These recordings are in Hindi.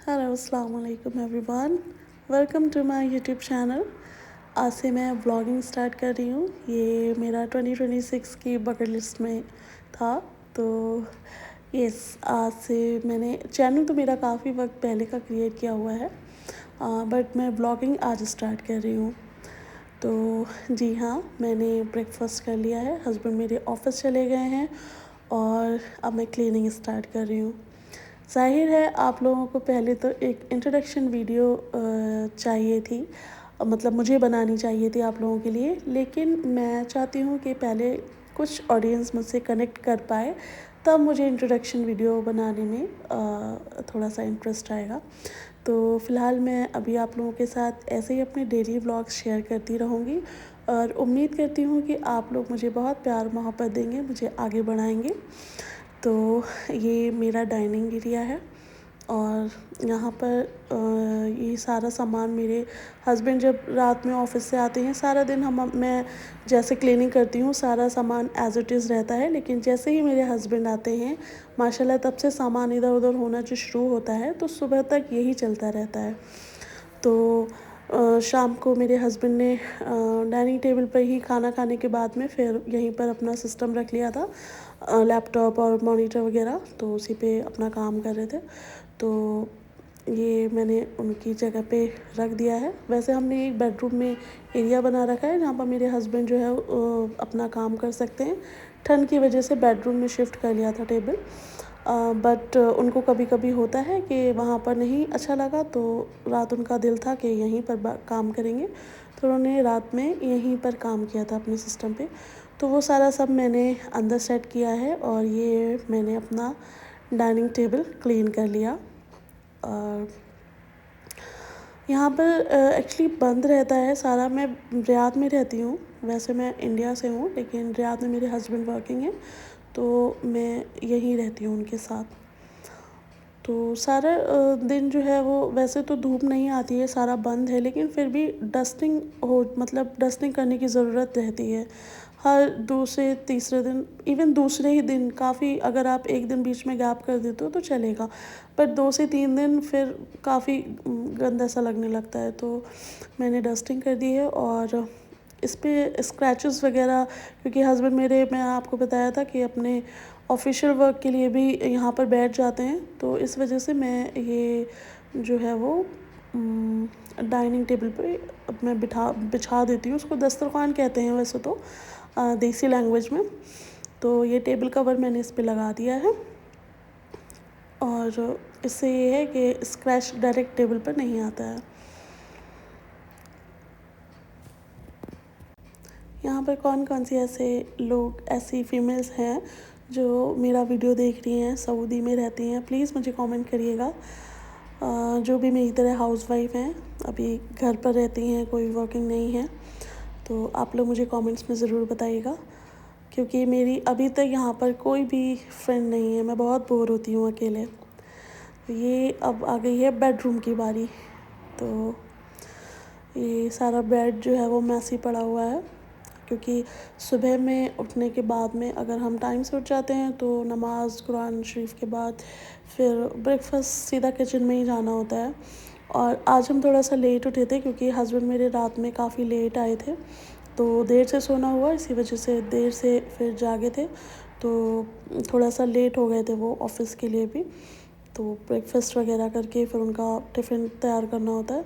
हेलो अस्सलाम वालेकुम everyone. Welcome to my YouTube channel. आज से मैं व्लॉगिंग स्टार्ट कर रही हूँ। ये मेरा 2026 की बकेट लिस्ट में था। तो यस, आज से मैंने चैनल तो मेरा काफ़ी वक्त पहले का क्रिएट किया हुआ है, बट मैं व्लॉगिंग आज स्टार्ट कर रही हूँ। तो जी हाँ, मैंने ब्रेकफास्ट कर लिया है, हस्बैंड मेरे ऑफिस चले गए हैं और अब मैं क्लीनिंग स्टार्ट कर रही हूँ। ज़ाहिर है आप लोगों को पहले तो एक इंट्रोडक्शन वीडियो चाहिए थी, मतलब मुझे बनानी चाहिए थी आप लोगों के लिए, लेकिन मैं चाहती हूँ कि पहले कुछ ऑडियंस मुझसे कनेक्ट कर पाए, तब मुझे इंट्रोडक्शन वीडियो बनाने में थोड़ा सा इंटरेस्ट आएगा। तो फ़िलहाल मैं अभी आप लोगों के साथ ऐसे ही अपने डेली व्लॉग्स शेयर करती रहूँगी और उम्मीद करती हूँ कि आप लोग मुझे बहुत प्यार मोहब्बत देंगे, मुझे आगे बढ़ाएंगे। तो ये मेरा डाइनिंग एरिया है और यहाँ पर ये सारा सामान मेरे हस्बैंड जब रात में ऑफिस से आते हैं, सारा दिन मैं जैसे क्लीनिंग करती हूँ सारा सामान एज इट इज़ रहता है, लेकिन जैसे ही मेरे हस्बैंड आते हैं माशाल्लाह तब से सामान इधर उधर होना जो शुरू होता है, तो सुबह तक यही चलता रहता है। तो शाम को मेरे हस्बैंड ने डाइनिंग टेबल पर ही खाना खाने के बाद में फिर यहीं पर अपना सिस्टम रख लिया था, लैपटॉप और मॉनिटर वगैरह, तो उसी पे अपना काम कर रहे थे। तो ये मैंने उनकी जगह पे रख दिया है। वैसे हमने एक बेडरूम में एरिया बना रखा है जहाँ पर मेरे हस्बैंड जो है अपना काम कर सकते हैं। ठंड की वजह से बेडरूम में शिफ्ट कर लिया था टेबल, बट उनको कभी कभी होता है कि वहाँ पर नहीं अच्छा लगा, तो रात उनका दिल था कि यहीं पर काम करेंगे, तो उन्होंने रात में यहीं पर काम किया था अपने सिस्टम पे। तो वो सारा सब मैंने अंदर सेट किया है और ये मैंने अपना डाइनिंग टेबल क्लीन कर लिया। और यहाँ पर एक्चुअली बंद रहता है सारा। मैं रियाद में रहती हूँ, वैसे मैं इंडिया से हूँ, लेकिन रियाद में मेरे हस्बैंड वर्किंग है, तो मैं यहीं रहती हूँ उनके साथ। तो सारा दिन जो है वो, वैसे तो धूप नहीं आती है, सारा बंद है, लेकिन फिर भी डस्टिंग मतलब डस्टिंग करने की ज़रूरत रहती है हर दूसरे तीसरे दिन, इवन दूसरे ही दिन काफ़ी। अगर आप एक दिन बीच में गैप कर देते हो तो चलेगा, पर 2 से 3 दिन फिर काफ़ी गंदा सा लगने लगता है। तो मैंने डस्टिंग कर दी है और इस पे स्क्रैचेस वगैरह, क्योंकि हस्बैंड मेरे, मैं आपको बताया था कि अपने ऑफिशियल वर्क के लिए भी यहाँ पर बैठ जाते हैं, तो इस वजह से मैं ये जो है वो डाइनिंग टेबल पे अब मैं बिछा देती हूँ। उसको दस्तरखान कहते हैं वैसे तो देसी लैंग्वेज में। तो ये टेबल कवर मैंने इस पे लगा दिया है और इससे ये है कि स्क्रैच डायरेक्ट टेबल पर नहीं आता है। यहाँ पर कौन कौन सी ऐसे लोग, ऐसी फीमेल्स हैं जो मेरा वीडियो देख रही हैं, सऊदी में रहती हैं, प्लीज़ मुझे कमेंट करिएगा। जो भी मेरी तरह हाउसवाइफ हैं, अभी घर पर रहती हैं, कोई वर्किंग नहीं है, तो आप लोग मुझे कमेंट्स में ज़रूर बताइएगा, क्योंकि मेरी अभी तक यहाँ पर कोई भी फ्रेंड नहीं है, मैं बहुत बोर होती हूँ अकेले। ये अब आ गई है बेडरूम की बारी। तो ये सारा बेड जो है वो मैसी पड़ा हुआ है, क्योंकि सुबह में उठने के बाद में अगर हम टाइम से उठ जाते हैं तो नमाज कुरान शरीफ के बाद फिर ब्रेकफास्ट सीधा किचन में ही जाना होता है। और आज हम थोड़ा सा लेट उठे थे क्योंकि हस्बैंड मेरे रात में काफ़ी लेट आए थे, तो देर से सोना हुआ, इसी वजह से देर से फिर जागे थे, तो थोड़ा सा लेट हो गए थे वो ऑफ़िस के लिए भी। तो ब्रेकफास्ट वगैरह करके फिर उनका टिफ़िन तैयार करना होता है,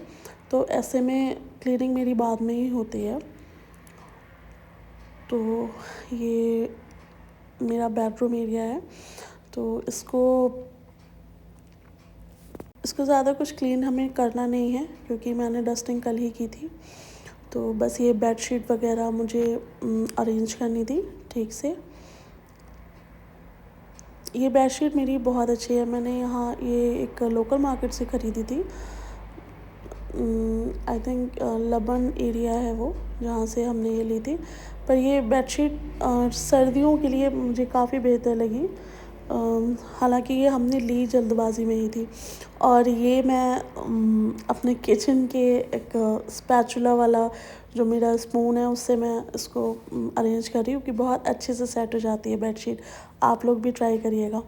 तो ऐसे में क्लीनिंग मेरी बाद में ही होती है। तो ये मेरा बेडरूम एरिया है, तो इसको ज़्यादा कुछ क्लीन हमें करना नहीं है क्योंकि मैंने डस्टिंग कल ही की थी। तो बस ये बेडशीट वगैरह मुझे अरेंज करनी थी ठीक से। ये बेडशीट मेरी बहुत अच्छी है, मैंने यहाँ ये एक लोकल मार्केट से ख़रीदी थी। आई थिंक लबन एरिया है वो जहाँ से हमने ये ली थी, पर ये बेडशीट सर्दियों के लिए मुझे काफ़ी बेहतर लगी। हालांकि ये हमने ली जल्दबाजी में ही थी। और ये मैं अपने किचन के एक स्पैचुला वाला जो मेरा स्पून है उससे मैं इसको अरेंज कर रही हूँ कि बहुत अच्छे से सेट हो जाती है बेडशीट। आप लोग भी ट्राई करिएगा।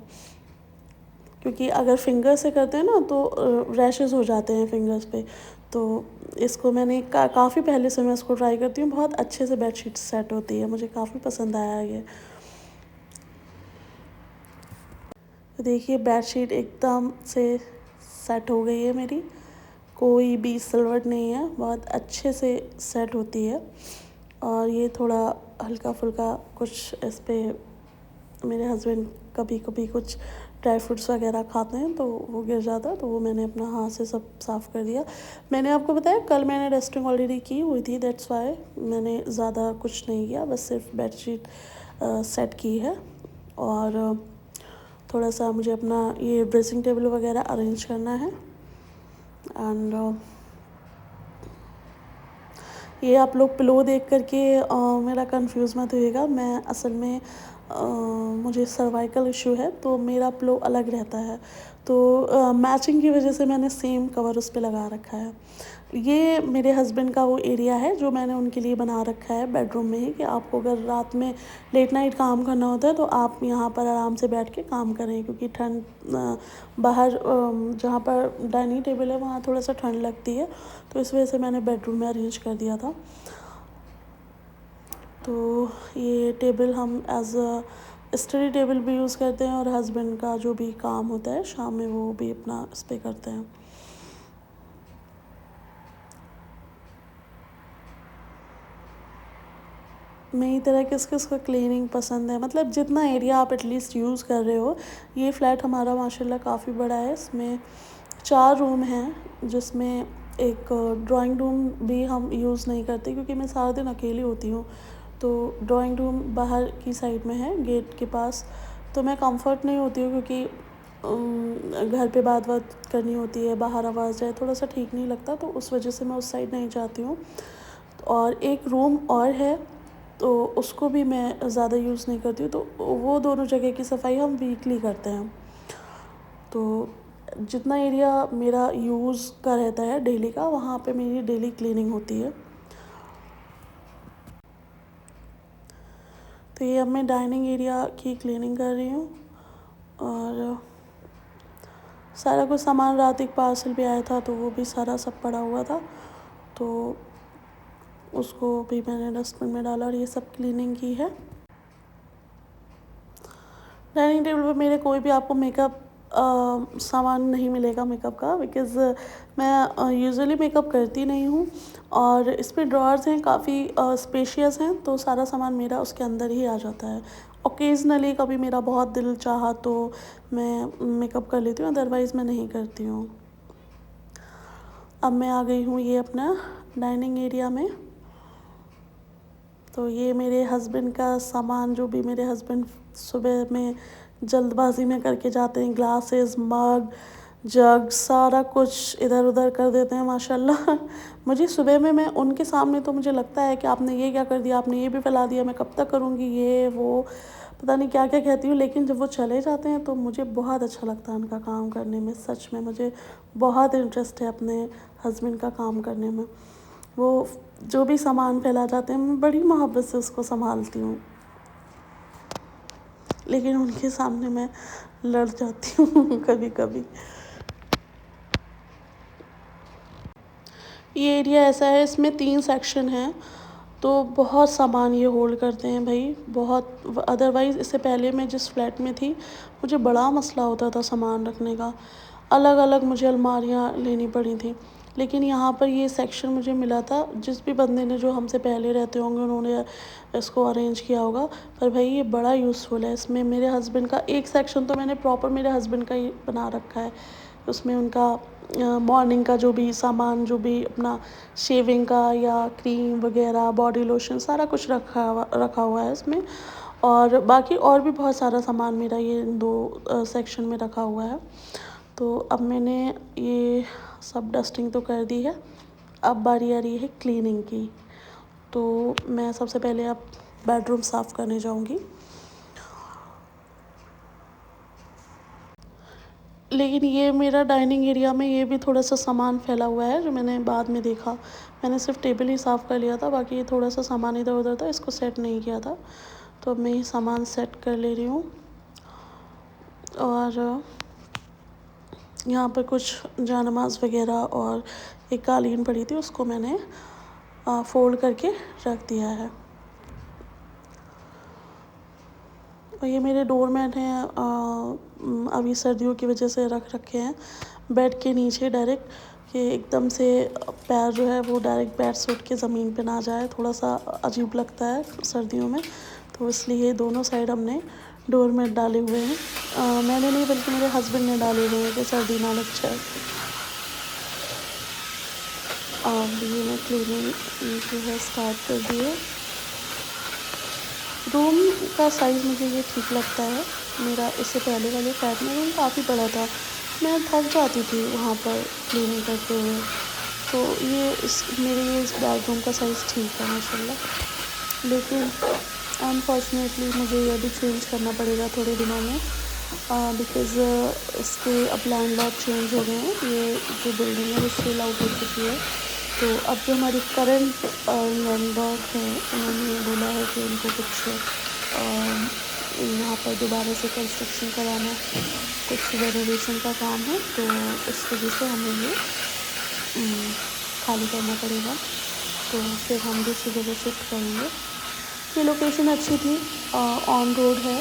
क्योंकि अगर फिंगर से करते हैं ना तो रैशेज़ हो जाते हैं फिंगर्स पे। तो इसको मैंने काफ़ी पहले से मैं इसको ट्राई करती हूँ, बहुत अच्छे से बेडशीट सेट होती है, मुझे काफ़ी पसंद आया ये। तो देखिए बेडशीट एकदम से सेट हो गई है मेरी, कोई भी सिलवट नहीं है, बहुत अच्छे से सेट होती है। और ये थोड़ा हल्का फुल्का कुछ इस पर मेरे हस्बैंड कभी कभी कुछ ड्राई फ्रूट्स वगैरह खाते हैं तो वो गिर जाता है, तो वो मैंने अपना हाथ से सब साफ़ कर दिया। मैंने आपको बताया कल मैंने डस्टिंग ऑलरेडी की हुई थी, दैट्स वाई मैंने ज़्यादा कुछ नहीं किया, बस सिर्फ बेडशीट सेट की है। और थोड़ा सा मुझे अपना ये ड्रेसिंग टेबल वगैरह अरेंज करना है। एंड ये आप लोग पिलो देख करके मेरा कंफ्यूज मत होइएगा, मैं असल में मुझे सर्वाइकल इशू है तो मेरा पिलो अलग रहता है, तो मैचिंग की वजह से मैंने सेम कवर उस पर लगा रखा है। ये मेरे हस्बैंड का वो एरिया है जो मैंने उनके लिए बना रखा है बेडरूम में ही, कि आपको अगर रात में लेट नाइट काम करना होता है तो आप यहाँ पर आराम से बैठ के काम करें, क्योंकि ठंड बाहर जहाँ पर डाइनिंग टेबल है वहाँ थोड़ा सा ठंड लगती है, तो इस वजह से मैंने बेडरूम में अरेंज कर दिया था। तो ये टेबल हम एज अ स्टडी टेबल भी यूज़ करते हैं, और हस्बैंड का जो भी काम होता है शाम में वो भी अपना इस पर करते हैं। मेरी तरह किस किस को क्लीनिंग पसंद है, मतलब जितना एरिया आप एटलीस्ट यूज़ कर रहे हो। ये फ्लैट हमारा माशाल्लाह काफ़ी बड़ा है, इसमें 4 रूम हैं, जिसमें एक ड्राइंग रूम भी हम यूज़ नहीं करते क्योंकि मैं सारा दिन अकेली होती हूँ, तो ड्राइंग रूम बाहर की साइड में है गेट के पास, तो मैं कंफर्ट नहीं होती हूँ क्योंकि घर पे बात करनी होती है, बाहर आवाज़ जाए थोड़ा सा ठीक नहीं लगता, तो उस वजह से मैं उस साइड नहीं जाती हूँ। और एक रूम और है तो उसको भी मैं ज़्यादा यूज़ नहीं करती हूँ, तो वो दोनों जगह की सफाई हम वीकली करते हैं। तो जितना एरिया मेरा यूज़ का रहता है डेली का, वहाँ पे मेरी डेली क्लीनिंग होती है। तो ये अब मैं डाइनिंग एरिया की क्लीनिंग कर रही हूँ, और सारा कुछ सामान रात एक पार्सल भी आया था तो वो भी सारा सब पड़ा हुआ था, तो उसको भी मैंने डस्टबिन में डाला और ये सब क्लीनिंग की है। डाइनिंग टेबल पर मेरे कोई भी आपको मेकअप सामान नहीं मिलेगा मेकअप का, बिकॉज़ मैं यूजुअली मेकअप करती नहीं हूँ, और इस पे ड्रॉर्स हैं काफ़ी स्पेशियस हैं, तो सारा सामान मेरा उसके अंदर ही आ जाता है। ओकेजनली कभी मेरा बहुत दिल चाहा तो मैं मेकअप कर लेती हूँ, अदरवाइज़ मैं नहीं करती हूँ। अब मैं आ गई हूँ ये अपना डाइनिंग एरिया में। तो ये मेरे हस्बैंड का सामान, जो भी मेरे हस्बैंड सुबह में जल्दबाजी में करके जाते हैं, ग्लासेस, मग, जग, सारा कुछ इधर उधर कर देते हैं माशाल्लाह। मुझे सुबह में मैं उनके सामने तो मुझे लगता है कि आपने ये क्या कर दिया, आपने ये भी फैला दिया, मैं कब तक करूँगी ये वो, पता नहीं क्या क्या कहती हूँ, लेकिन जब वो चले जाते हैं तो मुझे बहुत अच्छा लगता है उनका काम करने में। सच में मुझे बहुत इंटरेस्ट है अपने हस्बैंड का काम करने में। वो जो भी सामान फैला जाते हैं मैं बड़ी मोहब्बत से उसको संभालती हूँ, लेकिन उनके सामने मैं लड़ जाती हूँ कभी कभी। ये एरिया ऐसा है, इसमें 3 सेक्शन हैं, तो बहुत सामान ये होल्ड करते हैं भाई, बहुत। अदरवाइज़ इससे पहले मैं जिस फ्लैट में थी मुझे बड़ा मसला होता था सामान रखने का, अलग अलग मुझे अलमारियाँ लेनी पड़ी थी, लेकिन यहाँ पर ये सेक्शन मुझे मिला था। जिस भी बंदे ने, जो हमसे पहले रहते होंगे, उन्होंने इसको अरेंज किया होगा, पर भाई ये बड़ा यूज़फुल है। इसमें मेरे हस्बैंड का एक सेक्शन तो मैंने प्रॉपर मेरे हस्बैंड का ही बना रखा है, उसमें उनका मॉर्निंग का जो भी सामान, जो भी अपना शेविंग का या क्रीम वगैरह, बॉडी लोशन, सारा कुछ रखा हुआ है इसमें। और बाकी और भी बहुत सारा सामान मेरा ये 2 सेक्शन में रखा हुआ है। तो अब मैंने ये सब डस्टिंग तो कर दी है, अब बारी आ रही है क्लीनिंग की। तो मैं सबसे पहले अब बेडरूम साफ़ करने जाऊंगी। लेकिन ये मेरा डाइनिंग एरिया में ये भी थोड़ा सा सामान फैला हुआ है, जो मैंने बाद में देखा। मैंने सिर्फ टेबल ही साफ़ कर लिया था, बाकी ये थोड़ा सा सामान इधर उधर था, इसको सेट नहीं किया था, तो अब मैं ये सामान सेट कर ले रही हूँ। और यहाँ पर कुछ जानमाज़ वगैरह और एक कालीन पड़ी थी, उसको मैंने फोल्ड करके रख दिया है। और ये मेरे डोरमैट हैं, अभी सर्दियों की वजह से रख रखे हैं बेड के नीचे डायरेक्ट, कि एकदम से पैर जो है वो डायरेक्ट बेड से उठ के ज़मीन पे ना जाए, थोड़ा सा अजीब लगता है सर्दियों में, तो इसलिए दोनों साइड हमने डोरमैट डाले हुए हैं। मैंने नहीं बल्कि मेरे हस्बैंड ने डाले हुए हैं कि सर्दी ना लग जाए। ये मैं क्लीनिंग जो है स्टार्ट कर दी है। रूम का साइज़ मुझे ये ठीक लगता है। मेरा इससे पहले वाले फ्लैट में रूम काफ़ी बड़ा था, मैं थक जाती थी वहाँ पर क्लीनिंग करते हुए, तो ये मेरे इस बेडरूम का साइज़ ठीक है माशाल्लाह। लेकिन अनफॉर्चुनेटली मुझे ये भी चेंज करना पड़ेगा थोड़े दिनों में, बिकॉज़ इसके अब लैंडलॉर्ड चेंज हो गए हैं। ये जो बिल्डिंग है वो सेल आउट हो चुकी है, तो अब जो हमारी करंट लैंडलॉर्ड हैं उन्होंने बोला है कि उनको कुछ यहाँ पर दोबारा से कंस्ट्रक्शन कराना, कुछ रेनोवेशन का काम है, तो इस वजह से हमें ये खाली करना पड़ेगा, तो फिर हम दूसरी जगह शिफ्ट करेंगे। ये लोकेशन अच्छी थी, ऑन रोड है,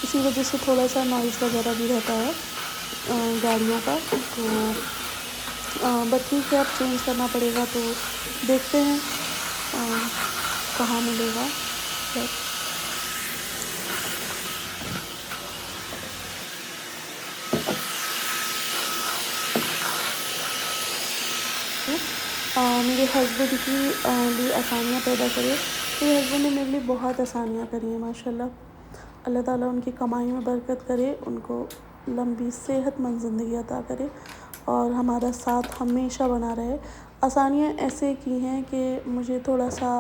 इसी वजह से थोड़ा सा नॉइज़ वगैरह भी रहता है गाड़ियों का, तो बट ठीक है, अब चेंज करना पड़ेगा, तो देखते हैं कहाँ मिलेगा। मेरे हस्बैंड की लिए आसानियाँ पैदा करे, मेरे हस्बैंड ने मेरे लिए बहुत आसानियाँ करी हैं माशाल्लाह। अल्लाह ताला उनकी कमाई में बरकत करे, उनको लंबी सेहतमंद ज़िंदगी अता करे और हमारा साथ हमेशा बना रहे। आसानियाँ ऐसे की हैं कि मुझे थोड़ा सा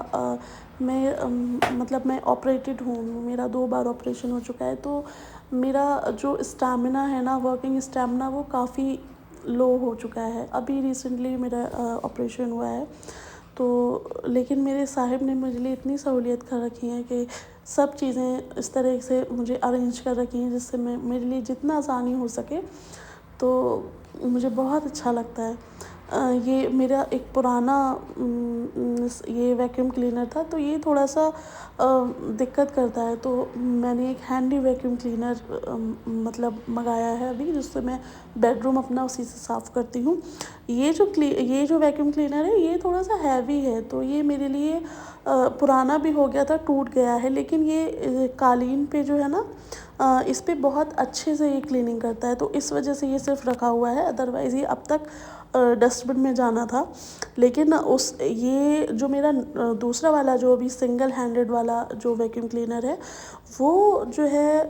मतलब मैं ऑपरेटेड हूँ, मेरा 2 बार ऑपरेशन हो चुका है, तो मेरा जो स्टैमिना है ना, वर्किंग स्टैमिना, वो काफ़ी लो हो चुका है। अभी रिसेंटली मेरा ऑपरेशन हुआ है, तो लेकिन मेरे साहिब ने मुझे लिए इतनी सहूलियत कर रखी है कि सब चीज़ें इस तरह से मुझे अरेंज कर रखी हैं जिससे मैं मेरे लिए जितना आसानी हो सके, तो मुझे बहुत अच्छा लगता है। ये मेरा एक पुराना ये वैक्यूम क्लीनर था, तो ये थोड़ा सा दिक्कत करता है, तो मैंने एक हैंडी वैक्यूम क्लीनर मतलब मंगाया है अभी, जिससे मैं बेडरूम अपना उसी से साफ़ करती हूँ। ये जो वैक्यूम क्लीनर है ये थोड़ा सा हैवी है, तो ये मेरे लिए पुराना भी हो गया था, टूट गया है, लेकिन ये कालीन पे जो है ना, इस पे बहुत अच्छे से ये क्लीनिंग करता है, तो इस वजह से ये सिर्फ रखा हुआ है, अदरवाइज़ ये अब तक डस्टबिन में जाना था। लेकिन ये जो मेरा दूसरा वाला जो अभी सिंगल हैंडेड वाला जो वैक्यूम क्लीनर है, वो जो है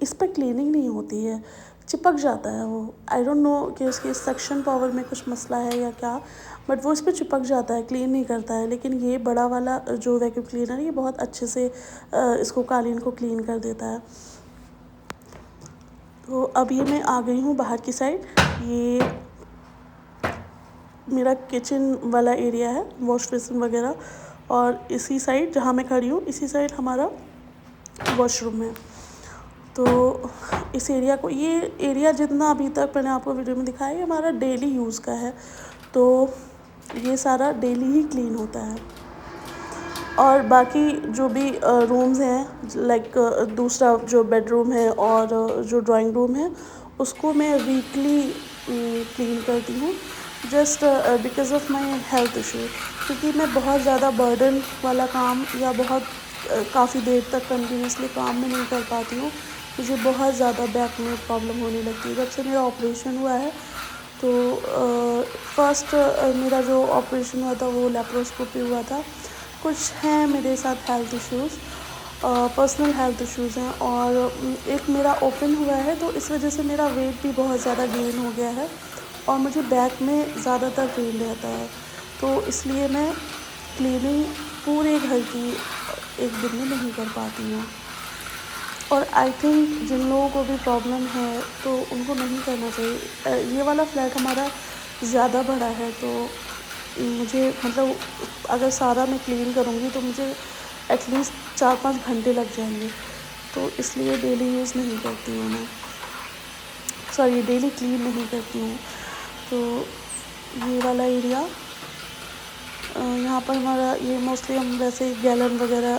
इस पर क्लीनिंग नहीं होती है, चिपक जाता है वो। आई डोंट नो कि उसके सक्शन पावर में कुछ मसला है या क्या, बट वो इस पर चिपक जाता है, क्लीन नहीं करता है। लेकिन ये बड़ा वाला जो वैक्यूम क्लीनर है ये बहुत अच्छे से इसको कालीन को क्लीन कर देता है। तो अब ये मैं आ गई हूँ बाहर की साइड। ये मेरा किचन वाला एरिया है, वॉश बेसिन वगैरह, और इसी साइड जहाँ मैं खड़ी हूँ इसी साइड हमारा वॉशरूम है। तो इस एरिया को, ये एरिया जितना अभी तक मैंने आपको वीडियो में दिखाया है हमारा डेली यूज़ का है, तो ये सारा डेली ही क्लीन होता है। और बाकी जो भी रूम्स हैं, लाइक दूसरा जो बेडरूम है और जो ड्राइंग रूम है, उसको मैं वीकली क्लीन करती हूँ, just because of my health issue, क्योंकि मैं बहुत ज़्यादा बर्डन वाला काम या बहुत काफ़ी देर तक कंटिन्यूसली काम में नहीं कर पाती हूँ। मुझे बहुत ज़्यादा बैक में प्रॉब्लम होने लगती है जब से मेरा ऑपरेशन हुआ है। तो फर्स्ट मेरा जो ऑपरेशन हुआ था वो लेप्रोस्कोपी हुआ था। कुछ हैं मेरे साथ health issues, personal health issues हैं, और एक मेरा ओपन हुआ है, तो इस वजह से मेरा वेट भी बहुत ज़्यादा गेन हो गया है और मुझे बैक में ज़्यादातर पेन रहता है, तो इसलिए मैं क्लीनिंग पूरे घर की एक दिन में नहीं कर पाती हूँ। और आई थिंक जिन लोगों को भी प्रॉब्लम है तो उनको नहीं करना चाहिए। ये वाला फ्लैट हमारा ज़्यादा बड़ा है, तो मुझे मतलब अगर सारा मैं क्लीन करूँगी तो मुझे एटलीस्ट 4-5 घंटे लग जाएंगे, तो इसलिए डेली यूज़ नहीं करती हूँ मैं। सॉरी डेली क्लीन नहीं करती हूँ। तो ये वाला एरिया यहाँ पर हमारा ये मोस्टली हम वैसे गैलन वगैरह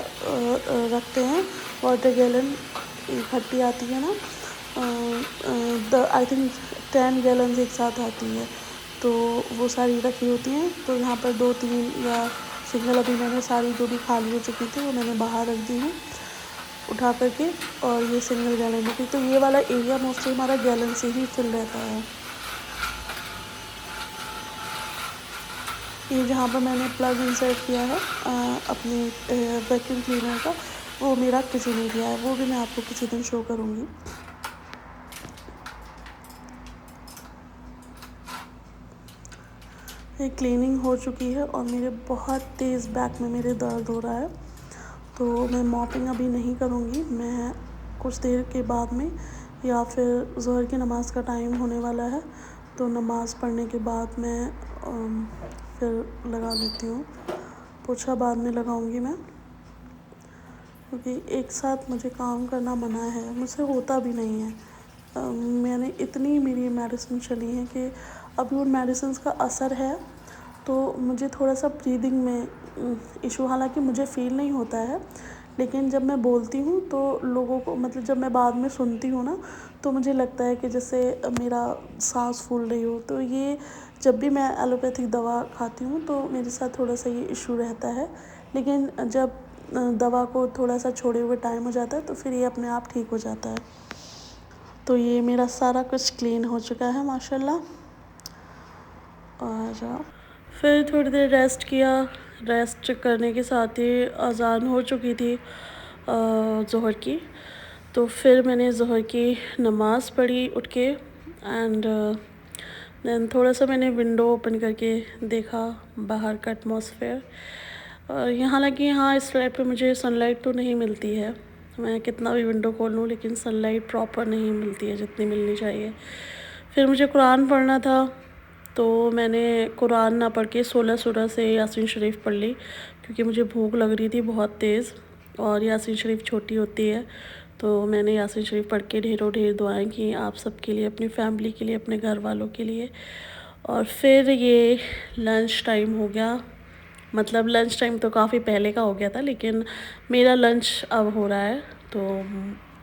रखते हैं, वाटर गैलन इकट्ठी आती है ना, आई थिंक 10 गैलन्स एक साथ आती है, तो वो सारी रखी होती हैं। तो यहाँ पर 2-3 या सिंगल अभी मैंने सारी जो भी खाली हो चुकी थी वो मैंने बाहर रख दी हूँ उठा करके, और ये सिंगल गैलन होती। तो ये वाला एरिया मोस्टली हमारा गैलन से ही फिल रहता है। ये जहाँ पर मैंने प्लग इंसर्ट किया है अपने वैक्यूम क्लीनर का, वो मेरा किचन एरिया है, वो भी मैं आपको किसी दिन शो करूँगी। ये क्लीनिंग हो चुकी है और मेरे बहुत तेज़ बैक में मेरे दर्द हो रहा है, तो मैं मॉपिंग अभी नहीं करूँगी। मैं कुछ देर के बाद में, या फिर ज़ोहर की नमाज़ का टाइम होने वाला है, तो नमाज़ पढ़ने के बाद मैं फिर लगा लेती हूँ। पोछा बाद में लगाऊंगी मैं, क्योंकि एक साथ मुझे काम करना मना है, मुझसे होता भी नहीं है। मैंने इतनी मेरी मेडिसिन चली हैं कि अभी उन मेडिसिन का असर है, तो मुझे थोड़ा सा ब्रीदिंग में इशू, हालांकि मुझे फ़ील नहीं होता है, लेकिन जब मैं बोलती हूँ तो लोगों को, मतलब जब मैं बाद में सुनती हूँ ना, तो मुझे लगता है कि जैसे मेरा सांस फूल रही हो। तो ये जब भी मैं एलोपैथिक दवा खाती हूँ तो मेरे साथ थोड़ा सा ये इशू रहता है, लेकिन जब दवा को थोड़ा सा छोड़े हुए टाइम हो जाता है तो फिर ये अपने आप ठीक हो जाता है। तो ये मेरा सारा कुछ क्लीन हो चुका है माशाल्लाह। और फिर थोड़ी देर रेस्ट किया। रेस्ट करने के साथ ही अज़ान हो चुकी थी ज़ोहर की, तो फिर मैंने ज़ोहर की नमाज़ पढ़ी उठ के, एंड दैन थोड़ा सा मैंने विंडो ओपन करके देखा बाहर का एटमॉस्फेयर। और हालांकि यहाँ इस फ्लैट पे मुझे सनलाइट तो नहीं मिलती है, मैं कितना भी विंडो खोल लूँ लेकिन सनलाइट प्रॉपर नहीं मिलती है जितनी मिलनी चाहिए। फिर मुझे कुरान पढ़ना था, तो मैंने कुरान ना पढ़ के 16 सूरा से यासीन शरीफ पढ़ ली, क्योंकि मुझे भूख लग रही थी बहुत तेज़, और यासीन शरीफ छोटी होती है, तो मैंने यासीन शरीफ पढ़ के ढेरों ढेर दुआएं की आप सबके लिए, अपनी फैमिली के लिए, अपने घर वालों के लिए। और फिर ये लंच टाइम हो गया, मतलब लंच टाइम तो काफ़ी पहले का हो गया था, लेकिन मेरा लंच अब हो रहा है। तो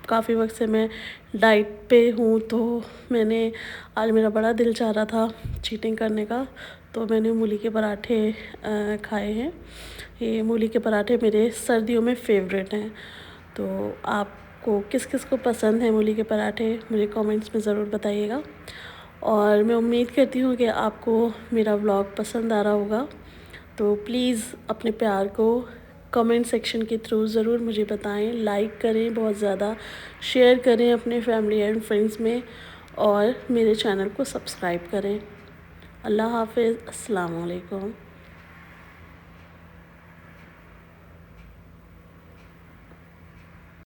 काफ़ी वक्त से मैं डाइट पे हूँ, तो मैंने आज मेरा बड़ा दिल चाह रहा था चीटिंग करने का, तो मैंने मूली के पराठे खाए हैं। ये मूली के पराठे मेरे सर्दियों में फ़ेवरेट हैं। तो आपको किस किस को पसंद है मूली के पराठे, मुझे कमेंट्स में ज़रूर बताइएगा। और मैं उम्मीद करती हूँ कि आपको मेरा व्लॉग पसंद आ रहा होगा, तो प्लीज़ अपने प्यार को कमेंट सेक्शन के थ्रू ज़रूर मुझे बताएं, लाइक करें बहुत ज़्यादा, शेयर करें अपने फैमिली एंड फ्रेंड्स में, और मेरे चैनल को सब्सक्राइब करें। अल्लाह हाफ़िज़, अस्सलाम वालेकुम।